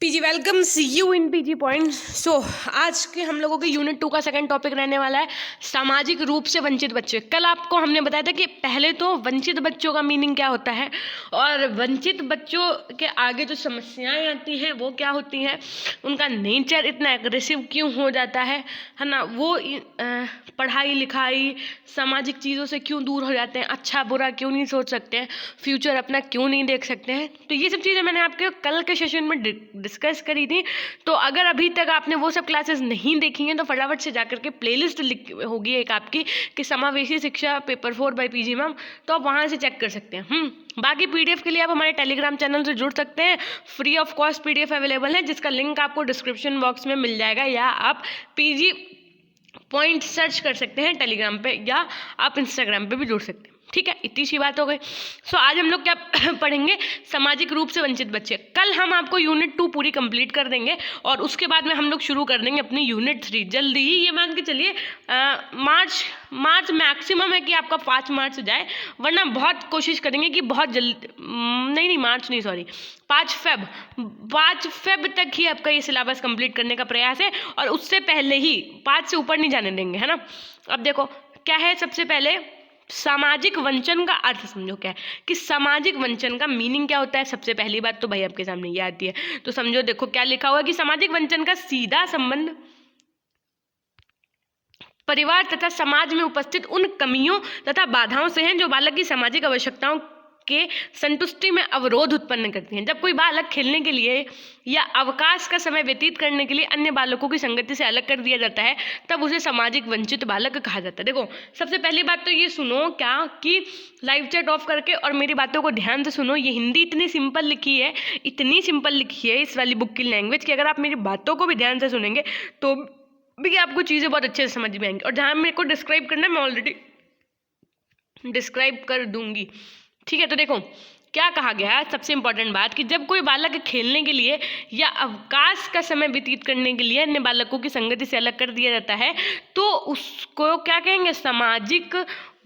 PG welcome see you in PG point. So आज के हम लोगों के यूनिट 2 का सेकंड टॉपिक रहने वाला है सामाजिक रूप से वंचित बच्चे। कल आपको हमने बताया था कि पहले तो वंचित बच्चों का मीनिंग क्या होता है और वंचित बच्चों के आगे जो समस्याएं आती हैं वो क्या होती हैं, उनका नेचर इतना एग्रेसिव क्यों हो जाता है ना, वो पढ़ाई लिखाई सामाजिक चीज़ों से क्यों दूर हो जाते हैं, अच्छा बुरा क्यों नहीं सोच सकते हैं, फ्यूचर अपना क्यों नहीं देख सकते हैं। तो ये सब चीज़ें मैंने आपके कल के सेशन में डिस्कस करी थी। तो अगर अभी तक आपने वो सब क्लासेस नहीं देखी हैं तो फटाफट से जाकर के प्लेलिस्ट होगी एक आपकी कि समावेशी शिक्षा पेपर 4 बाय पीजी मैम, तो आप वहाँ से चेक कर सकते हैं। बाकी पीडीएफ के लिए आप हमारे टेलीग्राम चैनल से जुड़ सकते हैं। Free of cost PDF available है जिसका लिंक आपको डिस्क्रिप्शन बॉक्स में मिल जाएगा, या आप पीजी पॉइंट सर्च कर सकते हैं टेलीग्राम पे, या आप इंस्टाग्राम पे भी जुड़ सकते हैं। ठीक है, इतनी सी बात हो गई। सो आज हम लोग क्या पढ़ेंगे, सामाजिक रूप से वंचित बच्चे। कल हम आपको यूनिट 2 पूरी कंप्लीट कर देंगे और उसके बाद में हम लोग शुरू कर देंगे अपनी यूनिट 3 जल्दी ही। ये मान के चलिए मार्च मैक्सिमम है कि आपका 5 मार्च जाए, वरना बहुत कोशिश करेंगे कि बहुत जल्दी नहीं मार्च नहीं सॉरी 5 फेब तक ही आपका ये सिलेबस कंप्लीट करने का प्रयास है और उससे पहले ही 5 से ऊपर नहीं जाने देंगे, है ना। अब देखो क्या है, सबसे पहले सामाजिक वंचन का अर्थ समझो क्या है, कि सामाजिक वंचन का मीनिंग क्या होता है। सबसे पहली बात तो भाई आपके सामने ये आती है, तो समझो देखो क्या लिखा हुआ है कि सामाजिक वंचन का सीधा संबंध परिवार तथा समाज में उपस्थित उन कमियों तथा बाधाओं से हैं जो बालक की सामाजिक आवश्यकताओं के संतुष्टि में अवरोध उत्पन्न करती हैं। जब कोई बालक खेलने के लिए या अवकाश का समय व्यतीत करने के लिए अन्य बालकों की संगति से अलग कर दिया जाता है, तब उसे सामाजिक वंचित बालक कहा जाता है। देखो सबसे पहली बात तो ये सुनो क्या कि लाइव चैट ऑफ करके और मेरी बातों को ध्यान से सुनो। ये हिंदी इतनी सिंपल लिखी है, इतनी सिंपल लिखी है इस वाली बुक की लैंग्वेज, कि अगर आप मेरी बातों को भी ध्यान से सुनेंगे तो भी आपको चीज़ें बहुत अच्छे से समझ में आएंगी। और जहाँ मेरे को डिस्क्राइब करना है मैं ऑलरेडी डिस्क्राइब कर दूंगी। ठीक है, तो देखो क्या कहा गया है, सबसे इंपॉर्टेंट बात कि जब कोई बालक खेलने के लिए या अवकाश का समय व्यतीत करने के लिए अन्य बालकों की संगति से अलग कर दिया जाता है तो उसको क्या कहेंगे, सामाजिक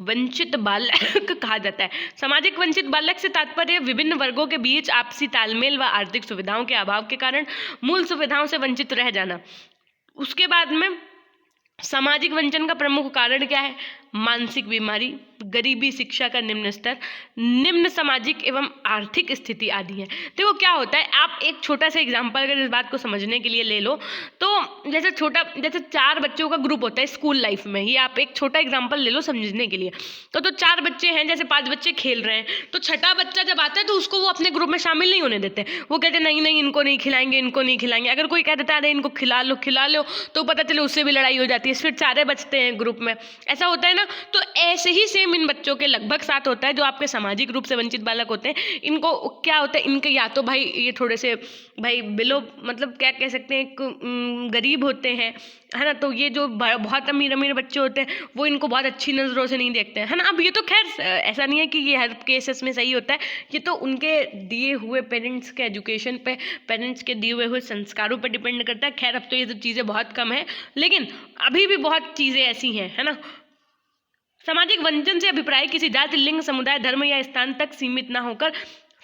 वंचित बालक कहा जाता है। सामाजिक वंचित बालक से तात्पर्य विभिन्न वर्गों के बीच आपसी तालमेल व आर्थिक सुविधाओं के अभाव के कारण मूल सुविधाओं से वंचित रह जाना। उसके बाद में सामाजिक वंचन का प्रमुख कारण क्या है, मानसिक बीमारी, गरीबी, शिक्षा का निम्न स्तर, निम्न सामाजिक एवं आर्थिक स्थिति आदि है। देखो क्या होता है, आप एक छोटा सा एग्जांपल अगर इस बात को समझने के लिए ले लो तो जैसे 4 बच्चों का ग्रुप होता है स्कूल लाइफ में ही, आप एक छोटा एग्जांपल ले लो समझने के लिए। तो 4 बच्चे हैं, जैसे 5 बच्चे खेल रहे हैं, तो छठा बच्चा जब आता है तो उसको वो अपने ग्रुप में शामिल नहीं होने देते। वो कहते नहीं इनको नहीं खिलाएंगे, इनको नहीं खिलाएंगे। अगर कोई कह देता है अरे इनको खिला लो तो पता चले उससे भी लड़ाई हो जाती है, फिर सारे बचते हैं ग्रुप में, ऐसा होता है ना। तो ऐसे ही सेम इन बच्चों के लगभग साथ होता है जो आपके सामाजिक रूप से वंचित बालक होते हैं। इनको क्या होता है, इनके या तो भाई ये थोड़े से भाई बिलो मतलब क्या कह सकते हैं गरीब होते हैं, है ना। तो ये जो बहुत अमीर बच्चे होते हैं वो इनको बहुत अच्छी नज़रों से नहीं देखते हैं, है ना। अब ये तो खैर ऐसा नहीं है कि ये हर केसेस में सही होता है, ये तो उनके दिए हुए पेरेंट्स के एजुकेशन पे, पेरेंट्स के दिए हुए संस्कारों पर डिपेंड करता है। खैर अब तो ये सब चीज़ें बहुत कम है, लेकिन अभी भी बहुत चीज़ें ऐसी हैं, है ना। सामाजिक वंचन से अभिप्राय किसी जाति, लिंग, समुदाय, धर्म या स्थान तक सीमित ना होकर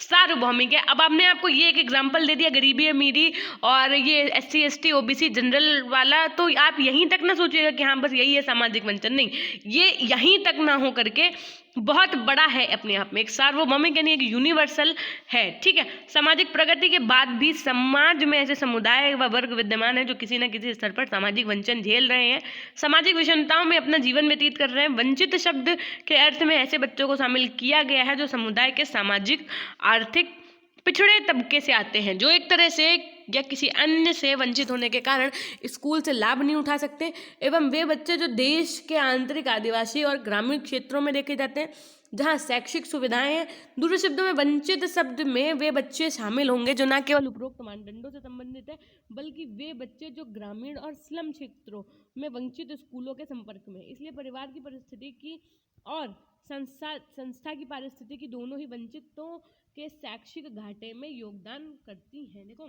सार्वभौमिक है। अब आपने आपको ये एक एग्जांपल दे दिया गरीबी अमीरी और ये SC ST OBC जनरल वाला, तो आप यहीं तक ना सोचिएगा कि हाँ बस यही है सामाजिक वंचन, नहीं, ये यहीं तक ना हो करके बहुत बड़ा है अपने आप में, एक सार्वभौमिक यानी एक यूनिवर्सल है। ठीक है, सामाजिक प्रगति के बाद भी समाज में ऐसे समुदाय व वर्ग विद्यमान है जो किसी न किसी स्तर पर सामाजिक वंचन झेल रहे हैं, सामाजिक विषमताओं में अपना जीवन व्यतीत कर रहे हैं। वंचित शब्द के अर्थ में ऐसे बच्चों को शामिल किया गया है जो समुदाय के सामाजिक आर्थिक पिछड़े तबके से आते हैं, जो एक तरह से या किसी अन्य से वंचित होने के कारण स्कूल से लाभ नहीं उठा सकते, एवं वे बच्चे जो देश के आंतरिक, आदिवासी और ग्रामीण क्षेत्रों में देखे जाते हैं जहां शैक्षिक सुविधाएं हैं। दूसरे शब्दों में वंचित शब्द में वे बच्चे शामिल होंगे जो न केवल उपरोक्त मानदंडों से संबंधित है, बल्कि वे बच्चे जो ग्रामीण और स्लम क्षेत्रों में वंचित स्कूलों के संपर्क में। इसलिए परिवार की परिस्थिति की और संस्था की पारिस्थितिकी की दोनों ही वंचितों के शैक्षिक घाटे में योगदान करती हैं। देखो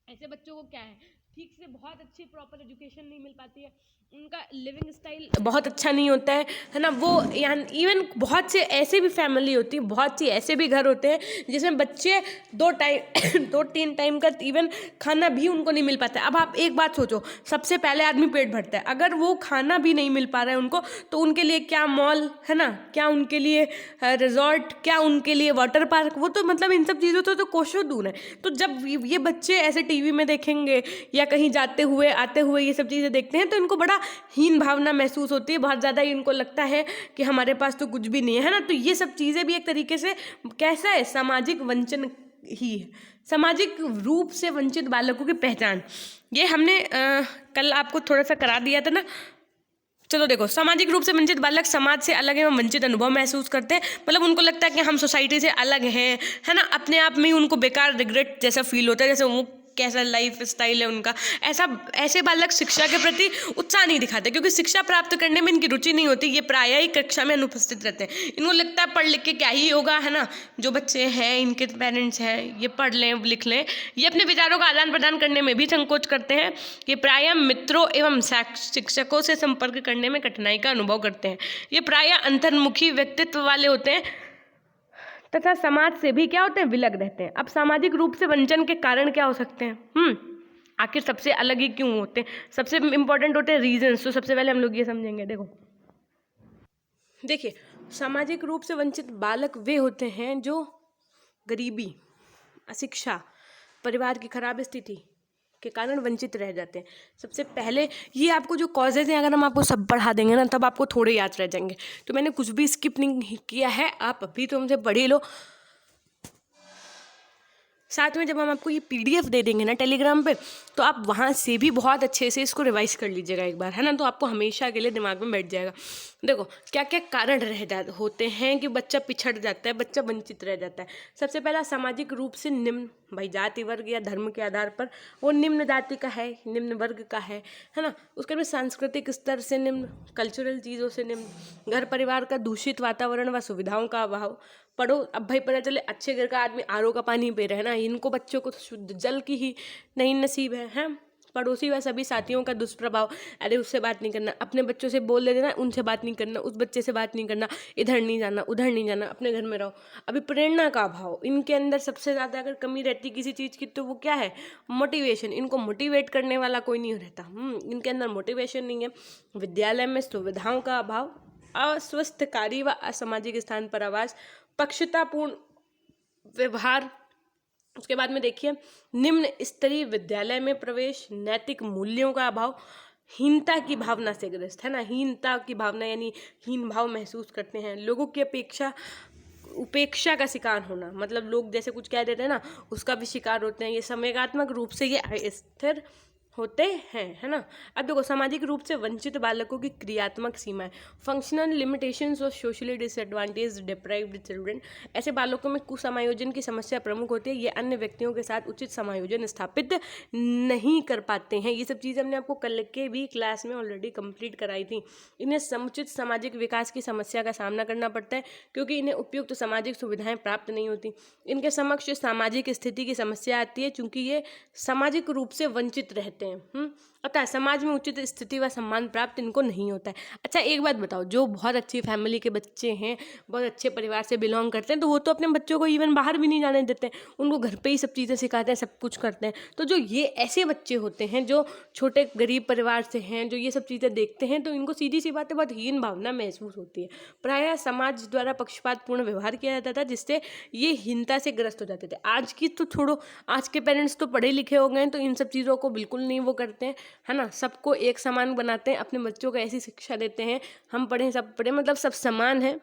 ऐसे बच्चों को क्या है ठीक से बहुत अच्छी प्रॉपर एजुकेशन नहीं मिल पाती है, उनका लिविंग स्टाइल बहुत अच्छा नहीं होता है ना। वो यानी इवन बहुत से ऐसे भी फैमिली होती है, बहुत सी ऐसे भी घर होते हैं जिसमें बच्चे 2 टाइम 2-3 टाइम का इवन खाना भी उनको नहीं मिल पाता है। अब आप एक बात सोचो, सबसे पहले आदमी पेट भरता है, अगर वो खाना भी नहीं मिल पा रहा है उनको, तो उनके लिए क्या मॉल है ना, क्या उनके लिए रिजॉर्ट, क्या उनके लिए वाटर पार्क, वो तो मतलब इन सब चीज़ों तो कोसों दूर है। तो जब ये बच्चे ऐसे टीवी में देखेंगे या कहीं जाते हुए आते हुए ये सब चीज़ें देखते हैं, तो इनको बड़ा हीन भावना महसूस होती है, बहुत ज़्यादा इनको लगता है कि हमारे पास तो कुछ भी नहीं है ना। तो ये सब चीज़ें भी एक तरीके से कैसा है, सामाजिक वंचन ही है, सामाजिक रूप से वंचित बालकों की पहचान। ये हमने कल आपको थोड़ा सा करा दिया था ना। चलो देखो, सामाजिक रूप से वंचित बालक समाज से अलग एवं वंचित अनुभव महसूस करते हैं, मतलब उनको लगता है कि हम सोसाइटी से अलग हैं, है ना। अपने आप में ही उनको बेकार रिग्रेट जैसा फील होता है, जैसे वो कैसा लाइफ स्टाइल है उनका। ऐसे बालक शिक्षा के प्रति उत्साह नहीं दिखाते, क्योंकि शिक्षा प्राप्त करने में इनकी रुचि नहीं होती। ये प्रायः ही कक्षा में अनुपस्थित रहते हैं। इनको लगता है पढ़ लिख के क्या ही होगा, है ना। जो बच्चे हैं, इनके पेरेंट्स हैं, ये पढ़ लें लिख लें, ये अपने विचारों का आदान प्रदान करने में भी संकोच करते हैं। ये प्रायः मित्रों एवं शिक्षकों से संपर्क करने में कठिनाई का अनुभव करते हैं। ये प्रायः अंतर्मुखी व्यक्तित्व वाले होते हैं तथा समाज से भी क्या होते हैं, विलग रहते हैं। अब सामाजिक रूप से वंचन के कारण क्या हो सकते हैं, आखिर सबसे अलग ही क्यों होते हैं, सबसे इम्पोर्टेंट होते हैं रीजंस। तो सबसे पहले हम लोग ये समझेंगे। देखिए, सामाजिक रूप से वंचित बालक वे होते हैं जो गरीबी, अशिक्षा, परिवार की खराब स्थिति के कारण वंचित रह जाते हैं। सबसे पहले ये आपको जो कॉजेज हैं, अगर हम आपको सब पढ़ा देंगे ना, तब आपको थोड़े याद रह जाएंगे। तो मैंने कुछ भी स्किप नहीं किया है, आप अभी तो हमसे पढ़ ही लो। साथ में जब हम आपको ये PDF दे देंगे ना टेलीग्राम पे, तो आप वहाँ से भी बहुत अच्छे से इसको रिवाइज कर लीजिएगा एक बार, है ना। तो आपको हमेशा के लिए दिमाग में बैठ जाएगा। देखो, क्या क्या कारण होते हैं कि बच्चा पिछड़ जाता है, बच्चा वंचित रह जाता है। सबसे पहला, सामाजिक रूप से निम्न, भाई जाति वर्ग या धर्म के आधार पर वो निम्न जाति का है, निम्न वर्ग का है ना। उसके बाद सांस्कृतिक स्तर से निम्न, कल्चरल चीज़ों से निम्न, घर परिवार का दूषित वातावरण व सुविधाओं का अभाव। पढ़ो, अब भाई पता चले अच्छे घर का आदमी RO का पानी पी रहे हैं ना, इनको बच्चों को शुद्ध जल की ही नहीं नसीब है। पड़ोसी व सभी साथियों का दुष्प्रभाव, अरे उससे बात नहीं करना, अपने बच्चों से बोल देना उनसे बात नहीं करना, उस बच्चे से बात नहीं करना, इधर नहीं जाना, उधर नहीं जाना, अपने घर में रहो। अभी प्रेरणा का अभाव, इनके अंदर सबसे ज़्यादा अगर कमी रहती किसी चीज़ की, तो वो क्या है, मोटिवेशन। इनको मोटिवेट करने वाला कोई नहीं रहता, इनके अंदर मोटिवेशन नहीं है। विद्यालय में सुविधाओं का अभाव, अस्वस्थ कार्य व असामाजिक स्थान पर आवास, पक्षतापूर्ण व्यवहार। उसके बाद में देखिए, निम्न स्तरीय विद्यालय में प्रवेश, नैतिक मूल्यों का अभाव, हीनता की भावना से ग्रस्त, है ना। हीनता की भावना यानी हीन भाव महसूस करते हैं। लोगों की उपेक्षा का शिकार होना, मतलब लोग जैसे कुछ कह देते हैं ना, उसका भी शिकार होते हैं। ये संवेगात्मक रूप से ये अस्थिर होते हैं, है ना। अब देखो, सामाजिक रूप से वंचित बालकों की क्रियात्मक सीमाएं, फंक्शनल लिमिटेशंस और सोशली डिसएडवांटेज डिप्राइव्ड चिल्ड्रन। ऐसे बालकों में कुसमायोजन की समस्या प्रमुख होती है। ये अन्य व्यक्तियों के साथ उचित समायोजन स्थापित नहीं कर पाते हैं। ये सब चीज़ें हमने आपको कल के भी क्लास में ऑलरेडी कंप्लीट कराई थी। इन्हें समुचित सामाजिक विकास की समस्या का सामना करना पड़ता है, क्योंकि इन्हें उपयुक्त सामाजिक सुविधाएं प्राप्त नहीं होती। इनके समक्ष सामाजिक स्थिति की समस्या आती है, चूंकि ये सामाजिक रूप से वंचित रहते हैं। अतः समाज में उचित स्थिति व सम्मान प्राप्त इनको नहीं होता है। अच्छा, एक बात बताओ, जो बहुत अच्छी फैमिली के बच्चे हैं, बहुत अच्छे परिवार से बिलोंग करते हैं, तो वो तो अपने बच्चों को इवन बाहर भी नहीं जाने देते हैं, उनको घर पे ही सब चीज़ें सिखाते हैं, सब कुछ करते हैं। तो जो ये ऐसे बच्चे होते हैं जो छोटे गरीब परिवार से हैं, जो ये सब चीज़ें देखते हैं, तो इनको सीधी सी बात है, बहुत हीन भावना महसूस होती है। प्रायः समाज द्वारा पक्षपातपूर्ण व्यवहार किया जाता था, जिससे ये हीनता से ग्रस्त हो जाते थे। आज की तो छोड़ो, आज के पेरेंट्स तो पढ़े लिखे हो गए, तो इन सब चीज़ों को बिल्कुल नहीं वो करते हैं, है ना। सबको एक समान बनाते हैं, अपने बच्चों को ऐसी शिक्षा देते हैं, हम पढ़ें सब पढ़ें, मतलब सब समान है,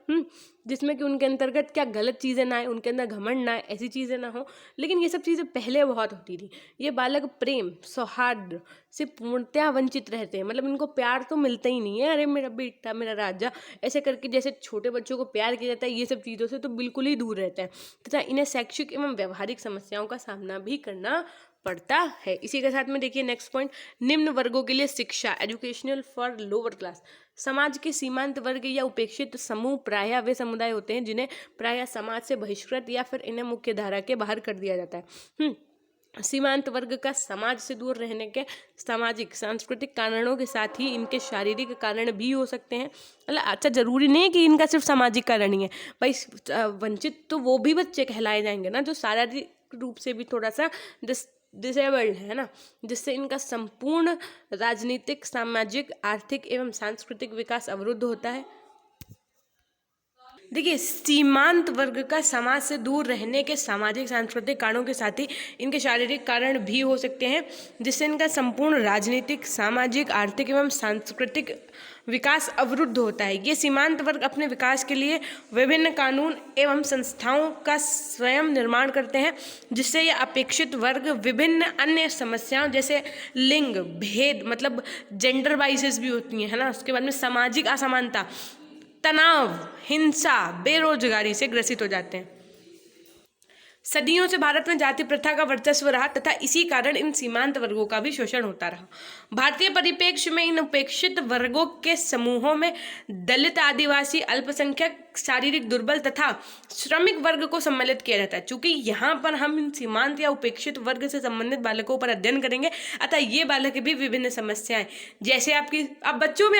जिसमें कि उनके अंतर्गत क्या गलत चीज़ें ना आए, उनके अंदर घमंड ना आए, ऐसी चीज़ें ना हो। लेकिन ये सब चीज़ें पहले बहुत होती थी। ये बालक प्रेम सौहार्द से पूर्णतया वंचित रहते हैं, मतलब इनको प्यार तो मिलता ही नहीं है। अरे मेरा बेटा, मेरा राजा, ऐसे करके जैसे छोटे बच्चों को प्यार किया जाता है, ये सब चीज़ों से तो बिल्कुल ही दूर रहते हैं तथा इन्हें शैक्षिक एवं व्यवहारिक समस्याओं का सामना भी करना पड़ता है। इसी के साथ में देखिए नेक्स्ट पॉइंट, निम्न वर्गों के लिए शिक्षा, एजुकेशनल फॉर लोअर क्लास। समाज के सीमांत वर्ग या उपेक्षित समूह प्रायः वे समुदाय होते हैं जिन्हें प्रायः समाज से बहिष्कृत या फिर इन्हें मुख्य धारा के बाहर कर दिया जाता है। सीमांत वर्ग का समाज से दूर रहने के सामाजिक सांस्कृतिक कारणों के साथ ही इनके शारीरिक कारण भी हो सकते हैं। मतलब अच्छा, जरूरी नहीं है कि इनका सिर्फ सामाजिक कारण ही है भाई। वंचित तो वो भी बच्चे कहलाए जाएंगे ना जो शारीरिक रूप से भी थोड़ा सा डिसेबल्ड है ना, जिससे इनका संपूर्ण राजनीतिक, सामाजिक, आर्थिक एवं सांस्कृतिक विकास अवरुद्ध होता है। देखिए, सीमांत वर्ग का समाज से दूर रहने के सामाजिक सांस्कृतिक कारणों के साथ ही इनके शारीरिक कारण भी हो सकते हैं, जिससे इनका संपूर्ण राजनीतिक, सामाजिक, आर्थिक एवं सांस्कृतिक विकास अवरुद्ध होता है। ये सीमांत वर्ग अपने विकास के लिए विभिन्न कानून एवं संस्थाओं का स्वयं निर्माण करते हैं, जिससे यह अपेक्षित वर्ग विभिन्न अन्य समस्याओं जैसे लिंग भेद, मतलब जेंडर बाइसेस भी होती हैं, है ना। उसके बाद में सामाजिक असमानता, तनाव, हिंसा, बेरोजगारी से ग्रसित हो जाते हैं। सदियों से भारत में जाति प्रथा का वर्चस्व रहा तथा इसी कारण इन सीमांत वर्गों का भी शोषण होता रहा। भारतीय परिप्रेक्ष्य में इन उपेक्षित वर्गों के समूहों में दलित, आदिवासी, अल्पसंख्यक, शारीरिक दुर्बल तथा श्रमिक वर्ग को सम्मिलित किया जाता है। चूंकि यहाँ पर हम इन सीमांत या उपेक्षित वर्ग से संबंधित बालकों पर अध्ययन करेंगे, अतः ये बालक भी विभिन्न समस्याएं, जैसे आपकी अब बच्चों में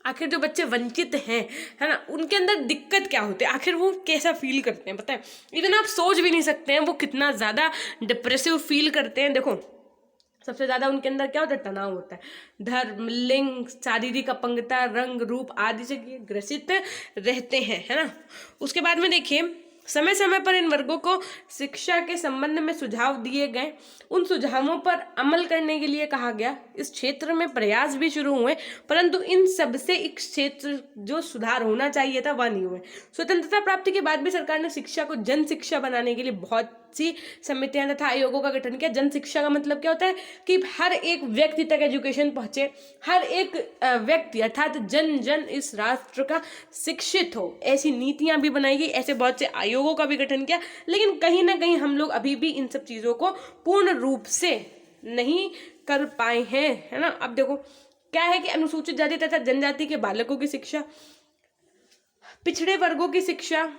आखिर जो बच्चे वंचित हैं, है ना, उनके अंदर दिक्कत क्या होती है, आखिर वो कैसा फील करते हैं, पता है। इवन आप सोच भी नहीं सकते हैं वो कितना ज़्यादा डिप्रेसिव फील करते हैं। देखो, सबसे ज़्यादा उनके अंदर क्या होता है, तनाव होता है। धर्म, लिंग, शारीरिक अपंगता, रंग, रूप आदि से ग्रसित रहते हैं, है ना। उसके बाद में देखिए, समय समय पर इन वर्गों को शिक्षा के संबंध में सुझाव दिए गए। उन सुझावों पर अमल करने के लिए कहा गया। इस क्षेत्र में प्रयास भी शुरू हुए, परंतु इन सबसे एक क्षेत्र जो सुधार होना चाहिए था वह नहीं हुए। स्वतंत्रता प्राप्ति के बाद भी सरकार ने शिक्षा को जन शिक्षा बनाने के लिए बहुत सी समितियां तथा आयोगों का गठन किया। जन शिक्षा का मतलब क्या होता है कि हर एक व्यक्ति तक एजुकेशन पहुंचे, हर एक व्यक्ति अर्थात जन जन इस राष्ट्र का शिक्षित हो, ऐसी नीतियां भी बनाई गई, ऐसे बहुत से आयोगों का भी गठन किया। लेकिन कहीं ना कहीं हम लोग अभी भी इन सब चीज़ों को पूर्ण रूप से नहीं कर पाए हैं, है ना। अब देखो क्या है कि अनुसूचित जाति तथा जनजाति के बालकों की शिक्षा, पिछड़े वर्गों की शिक्षा।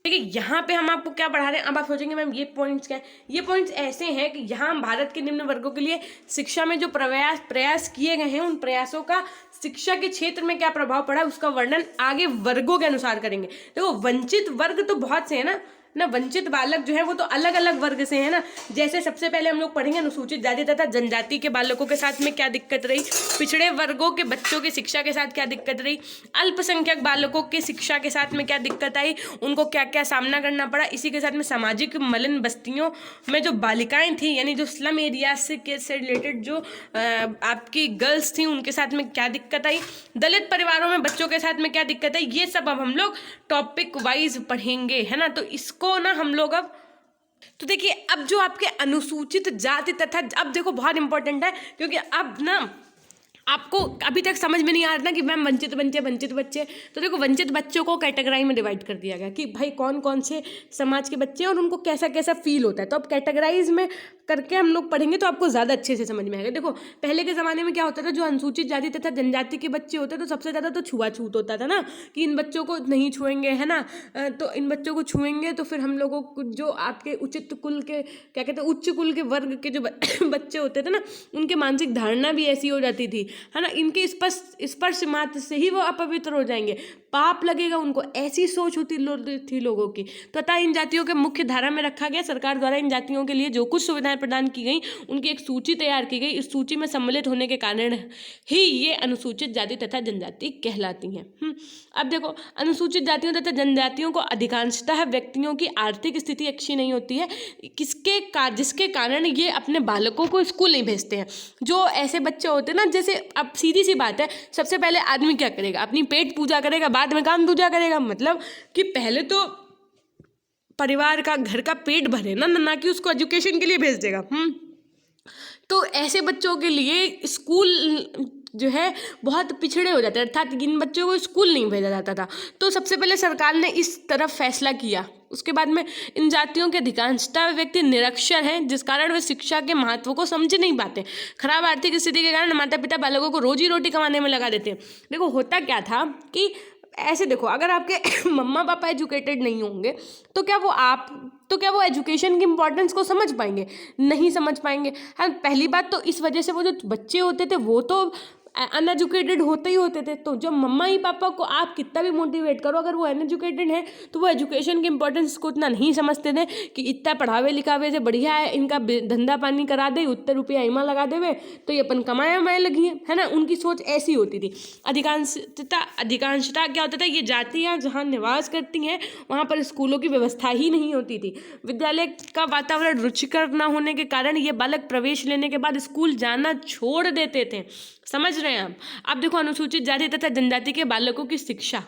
देखिए, यहाँ पे हम आपको क्या पढ़ा रहे हैं। अब आप सोचेंगे मैम ये पॉइंट्स क्या है। ये पॉइंट्स ऐसे हैं कि यहाँ हम भारत के निम्न वर्गों के लिए शिक्षा में जो प्रयास किए गए हैं, उन प्रयासों का शिक्षा के क्षेत्र में क्या प्रभाव पड़ा, उसका वर्णन आगे वर्गों के अनुसार करेंगे। देखो, वंचित वर्ग तो बहुत से है ना, वंचित बालक जो है वो तो अलग अलग वर्ग से है ना। जैसे सबसे पहले हम लोग पढ़ेंगे अनुसूचित जाति तथा जनजाति के बालकों के साथ में क्या दिक्कत रही, पिछड़े वर्गों के बच्चों की शिक्षा के साथ क्या दिक्कत रही, अल्पसंख्यक बालकों की शिक्षा के साथ में क्या दिक्कत आई, उनको क्या क्या सामना करना पड़ा। इसी के साथ में सामाजिक मलिन बस्तियों में जो बालिकाएं थी, यानी जो स्लम एरिया से रिलेटेड जो आपकी गर्ल्स थी, उनके साथ में क्या दिक्कत आई, दलित परिवारों में बच्चों के साथ में क्या दिक्कत आई। ये सब अब हम लोग टॉपिक वाइज पढ़ेंगे, है ना। तो इसको ना हम लोग अब तो देखिए, अब जो आपके अनुसूचित जाति तथा, अब देखो बहुत इंपॉर्टेंट है, क्योंकि अब ना आपको अभी तक समझ में नहीं आ रहा ना कि मैम वंचित बच्चे। तो देखो, वंचित बच्चों को कैटेगराई में डिवाइड कर दिया गया कि भाई कौन कौन से समाज के बच्चे हैं और उनको कैसा कैसा फील होता है। तो अब कैटेगराइज में करके हम लोग पढ़ेंगे तो आपको ज़्यादा अच्छे से समझ में आएगा। देखो, पहले के ज़माने में क्या होता था, जो अनुसूचित जाति तथा जनजाति के बच्चे होते तो सबसे ज़्यादा तो छुआछूत होता था ना, कि इन बच्चों को नहीं छुएंगे, है ना। तो इन बच्चों को छुएंगे तो फिर हम लोगों को जो आपके उचित कुल के क्या कहते हैं, उच्च कुल के वर्ग के जो बच्चे होते थे ना, उनके मानसिक धारणा भी ऐसी हो जाती थी, है ना। इनके स्पर्श मात्र से ही वो अपवित्र हो जाएंगे, पाप लगेगा उनको, ऐसी सोच होती थी लोगों की। तथा इन जातियों के मुख्य धारा में रखा गया। सरकार द्वारा इन जातियों के लिए जो कुछ सुविधाएं प्रदान की गई, उनकी एक सूची तैयार की गई। इस सूची में सम्मिलित होने के कारण ही ये अनुसूचित जाति तथा जनजाति कहलाती हैं। अब देखो, अनुसूचित जातियों तथा जनजातियों को अधिकांशतः व्यक्तियों की आर्थिक स्थिति अच्छी नहीं होती है, जिसके कारण ये अपने बालकों को स्कूल नहीं भेजते हैं। जो ऐसे बच्चे होते हैं ना, जैसे अब सीधी सी बात है, सबसे पहले आदमी क्या करेगा, अपनी पेट पूजा करेगा, बाद में काम दूजा करेगा। मतलब कि पहले तो परिवार का, घर का पेट भरे ना कि उसको एजुकेशन के लिए भेज देगा। तो ऐसे बच्चों के लिए स्कूल जो है बहुत पिछड़े हो जाते हैं, अर्थात इन बच्चों को स्कूल नहीं भेजा जाता था। तो सबसे पहले सरकार ने इस तरफ फैसला किया। उसके बाद में इन जातियों के अधिकांशतः व्यक्ति निरक्षर हैं, जिस कारण वे शिक्षा के महत्व को समझ नहीं पाते। खराब आर्थिक स्थिति के कारण माता पिता बालकों को रोजी रोटी कमाने में लगा देते हैं। देखो, होता क्या था कि ऐसे देखो, अगर आपके मम्मा पापा एजुकेटेड नहीं होंगे तो क्या वो एजुकेशन की इंपॉर्टेंस को समझ पाएंगे? नहीं समझ पाएंगे। हाँ, पहली बात तो इस वजह से वो जो बच्चे होते थे वो तो अनएजुकेटेड होते ही होते थे। तो जब मम्मा ही पापा को आप कितना भी मोटिवेट करो, अगर वो अनएजुकेटेड हैं तो वो एजुकेशन की इंपॉर्टेंस को इतना नहीं समझते थे कि इतना पढ़ावे लिखावे से बढ़िया है इनका धंधा पानी करा दे, उतना रुपया इमा लगा देवे तो ये अपन कमाए वमाए लगी है ना। उनकी सोच ऐसी होती थी। अधिकांशता क्या होता था, ये जातियाँ जहाँ निवास करती हैं वहाँ पर स्कूलों की व्यवस्था ही नहीं होती थी। विद्यालय का वातावरण रुचिकर न होने के कारण ये बालक प्रवेश लेने के बाद स्कूल जाना छोड़ देते थे। समझ रहे हैं आप? अब देखो, अनुसूचित जाति तथा जनजाति के बालकों की शिक्षा।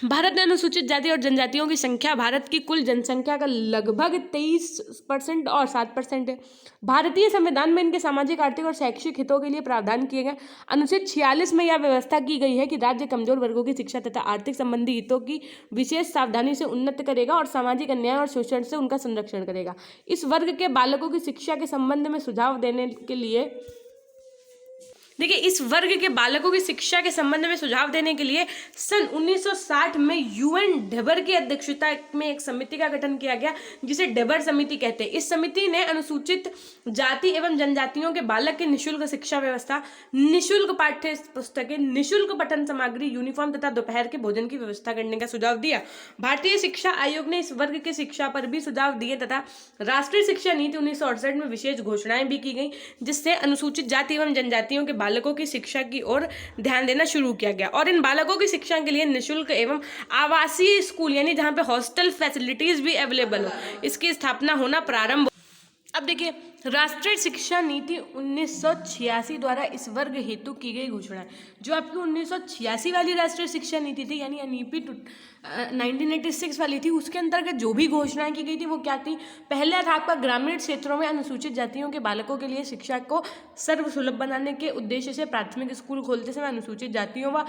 भारत में अनुसूचित जाति और जनजातियों की संख्या भारत की कुल जनसंख्या का लगभग 23% और 7% है। भारतीय संविधान में इनके सामाजिक, आर्थिक और शैक्षिक हितों के लिए प्रावधान किए गए। अनुच्छेद 46 में यह व्यवस्था की गई है कि राज्य कमजोर वर्गों की शिक्षा तथा आर्थिक संबंधी हितों की विशेष सावधानी से उन्नत करेगा और सामाजिक अन्याय और शोषण से उनका संरक्षण करेगा। इस वर्ग के बालकों की शिक्षा के संबंध में सुझाव देने के लिए इस वर्ग के बालकों की शिक्षा के संबंध में सुझाव देने के लिए सन 1960 में यूएन डेबर की अध्यक्षता में एक समिति का गठन किया गया, जिसे डेबर समिति कहते हैं। इस समिति ने अनुसूचित जाति एवं जनजातियों के बालक की निःशुल्क शिक्षा व्यवस्था, निःशुल्क पाठ्य पुस्तकें, निःशुल्क पठन सामग्री, यूनिफॉर्म तथा दोपहर के भोजन की व्यवस्था करने का सुझाव दिया। भारतीय शिक्षा आयोग ने इस वर्ग की शिक्षा पर भी सुझाव दिए तथा राष्ट्रीय शिक्षा नीति 1968 में विशेष घोषणाएं भी की गई, जिससे अनुसूचित जाति एवं जनजातियों के बालकों की शिक्षा की ओर ध्यान देना शुरू किया गया। और इन बालकों की शिक्षा के लिए निःशुल्क एवं आवासीय स्कूल, यानी जहां पे हॉस्टल फैसिलिटीज भी अवेलेबल हो, इसकी स्थापना होना प्रारंभ। अब देखिए, राष्ट्रीय शिक्षा नीति 1986 द्वारा इस वर्ग हेतु की गई घोषणा, जो आपकी 1986 वाली राष्ट्रीय शिक्षा नीति थी, यानी एनईपी 1986 वाली थी, उसके अंतर्गत जो भी घोषणाएं की गई थी वो क्या थी? पहला था आपका ग्रामीण क्षेत्रों में अनुसूचित जातियों के बालकों के लिए शिक्षा को सर्वसुलभ बनाने के उद्देश्य से प्राथमिक स्कूल खोलते समय अनुसूचित जातियों व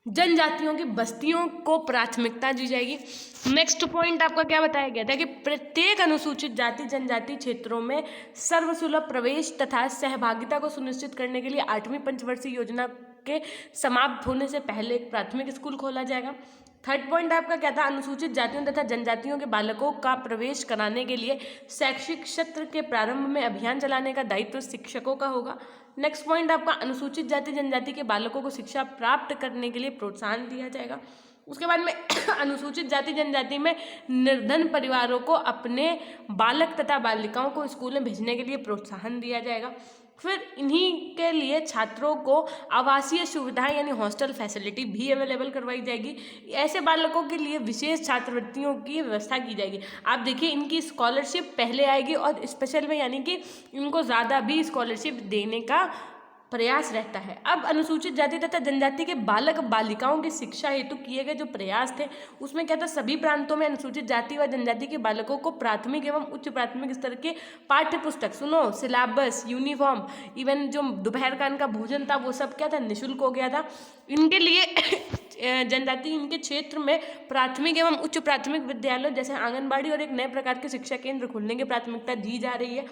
जनजातियों की बस्तियों को प्राथमिकता दी जाएगी। नेक्स्ट पॉइंट आपका क्या बताया गया था कि प्रत्येक अनुसूचित जाति जनजाति क्षेत्रों में सर्वसुलभ प्रवेश तथा सहभागिता को सुनिश्चित करने के लिए 8वीं पंचवर्षीय योजना के समाप्त होने से पहले एक प्राथमिक स्कूल खोला जाएगा। थर्ड पॉइंट आपका क्या था? अनुसूचित जातियों तथा जनजातियों के बालकों का प्रवेश कराने के लिए शैक्षिक सत्र के प्रारंभ में अभियान चलाने का दायित्व शिक्षकों का होगा। नेक्स्ट पॉइंट आपका अनुसूचित जाति जनजाति के बालकों को शिक्षा प्राप्त करने के लिए प्रोत्साहन दिया जाएगा। उसके बाद में अनुसूचित जाति जनजाति में निर्धन परिवारों को अपने बालक तथा बालिकाओं को स्कूल में भेजने के लिए प्रोत्साहन दिया जाएगा। फिर इन्हीं के लिए छात्रों को आवासीय सुविधाएं यानी हॉस्टल फैसिलिटी भी अवेलेबल करवाई जाएगी। ऐसे बालकों के लिए विशेष छात्रवृत्तियों की व्यवस्था की जाएगी। आप देखिए, इनकी स्कॉलरशिप पहले आएगी और स्पेशल में यानी कि इनको ज़्यादा भी स्कॉलरशिप देने का प्रयास रहता है। अब अनुसूचित जाति तथा जनजाति के बालक बालिकाओं की शिक्षा हेतु किए गए जो प्रयास थे, उसमें क्या था? सभी प्रांतों में अनुसूचित जाति व जनजाति के बालकों को प्राथमिक एवं उच्च प्राथमिक स्तर के पाठ्य पुस्तक, सुनो, सिलेबस, यूनिफॉर्म, इवन जो दोपहर का इनका भोजन था वो सब क्या था? निःशुल्क हो गया था। इनके लिए जनजाति इनके क्षेत्र में प्राथमिक एवं उच्च प्राथमिक विद्यालय जैसे आंगनबाड़ी और एक नए प्रकार के शिक्षा केंद्र खोलने की प्राथमिकता दी जा रही है।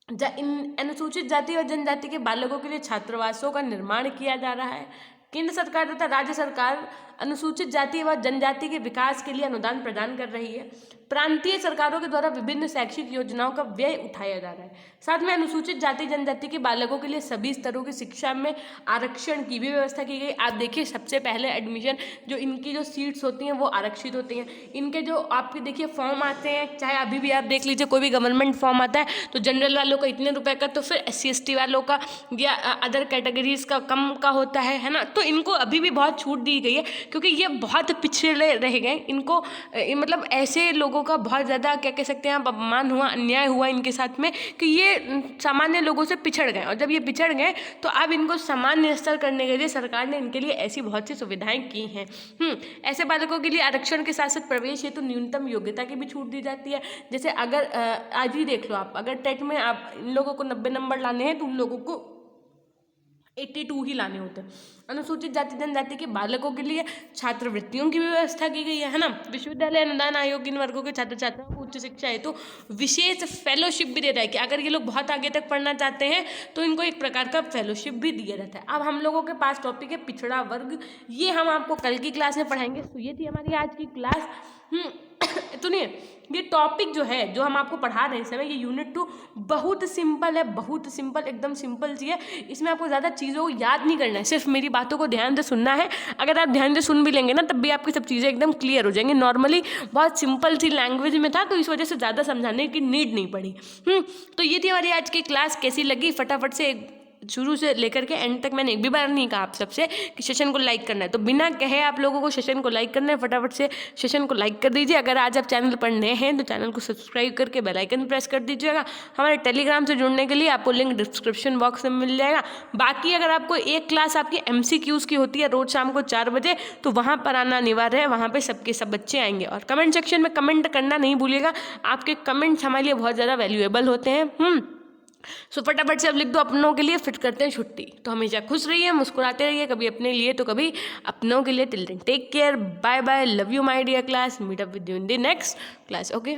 इन अनुसूचित जाति और जनजाति के बालकों के लिए छात्रावासों का निर्माण किया जा रहा है। केंद्र सरकार तथा राज्य सरकार अनुसूचित जाति व जनजाति के विकास के लिए अनुदान प्रदान कर रही है। प्रांतीय सरकारों के द्वारा विभिन्न शैक्षिक योजनाओं का व्यय उठाया जा रहा है। साथ में अनुसूचित जाति जनजाति के बालकों के लिए सभी स्तरों की शिक्षा में आरक्षण की भी व्यवस्था की गई। आप देखिए, सबसे पहले एडमिशन जो इनकी जो सीट्स होती हैं वो आरक्षित होती हैं। इनके जो आपके देखिए फॉर्म आते हैं, चाहे अभी भी आप देख लीजिए, कोई भी गवर्नमेंट फॉर्म आता है तो जनरल वालों का इतने रुपए का, तो फिर SC/ST वालों का या अदर कैटेगरीज का कम का होता है ना। तो इनको अभी भी बहुत छूट दी गई है क्योंकि ये बहुत पिछड़े रह गए। इनको मतलब ऐसे लोगों का बहुत ज़्यादा क्या कह सकते हैं आप, अपमान हुआ, अन्याय हुआ इनके साथ में कि ये सामान्य लोगों से पिछड़ गए। और जब ये पिछड़ गए तो अब इनको सामान्य स्तर करने के लिए सरकार ने इनके लिए ऐसी बहुत सी सुविधाएं की हैं। ऐसे बालकों के लिए आरक्षण के साथ साथ प्रवेश हेतु न्यूनतम योग्यता की भी छूट दी जाती है। जैसे अगर आज ही देख लो आप, अगर टेट में आप इन लोगों को 90 नंबर लाने हैं तो उन लोगों को 82 ही लाने होते हैं। अनुसूचित जाति जनजाति के बालकों के लिए छात्रवृत्तियों की व्यवस्था की गई है ना। विश्वविद्यालय अनुदान आयोग इन वर्गों के छात्र छात्राओं को उच्च शिक्षा हेतु विशेष फेलोशिप भी देता है कि अगर ये लोग बहुत आगे तक पढ़ना चाहते हैं तो इनको एक प्रकार का फेलोशिप भी दिया जाता है। अब हम लोगों के पास टॉपिक है पिछड़ा वर्ग, ये हम आपको कल की क्लास में पढ़ाएंगे। तो ये थी हमारी आज की क्लास। सुनिए, ये टॉपिक जो है जो हम आपको पढ़ा रहे हैं इस समय, ये यूनिट 2 बहुत सिंपल है, बहुत सिंपल, एकदम सिंपल सी है। इसमें आपको ज़्यादा चीज़ों को याद नहीं करना है, सिर्फ मेरी बातों को ध्यान से सुनना है। अगर आप ध्यान से सुन भी लेंगे ना तब भी आपकी सब चीज़ें एकदम क्लियर हो जाएंगी। नॉर्मली बहुत सिंपल सी लैंग्वेज में था तो इस वजह से ज़्यादा समझाने की नीड नहीं पड़ी। तो ये थी हमारी आज की क्लास। कैसी लगी फटाफट से शुरू से लेकर के एंड तक मैंने एक भी बार नहीं कहा आप सबसे कि सेशन को लाइक करना है, तो बिना कहे आप लोगों को सेशन को लाइक करना है। फटाफट से सेशन को लाइक कर दीजिए। अगर आज आप चैनल पर नए हैं तो चैनल को सब्सक्राइब करके बेल आइकन प्रेस कर दीजिएगा। हमारे टेलीग्राम से जुड़ने के लिए आपको लिंक डिस्क्रिप्शन बॉक्स में मिल जाएगा। बाकी अगर आपको एक क्लास आपकी MCQs की होती है रोज़ शाम को 4 बजे, तो वहाँ पर आना अनिवार्य है। वहाँ पर सबके सब बच्चे आएंगे। और कमेंट सेक्शन में कमेंट करना नहीं भूलिएगा, आपके कमेंट्स हमारे लिए बहुत ज़्यादा वैल्यूएबल होते हैं। सो फटाफट से अब लिख दो अपनों के लिए, फिर करते हैं छुट्टी। तो हमेशा खुश रहिए, मुस्कुराते रहिए, कभी अपने लिए तो कभी अपनों के लिए। Till then take care, bye bye, love you my dear class, meet up with you in the next class. Okay.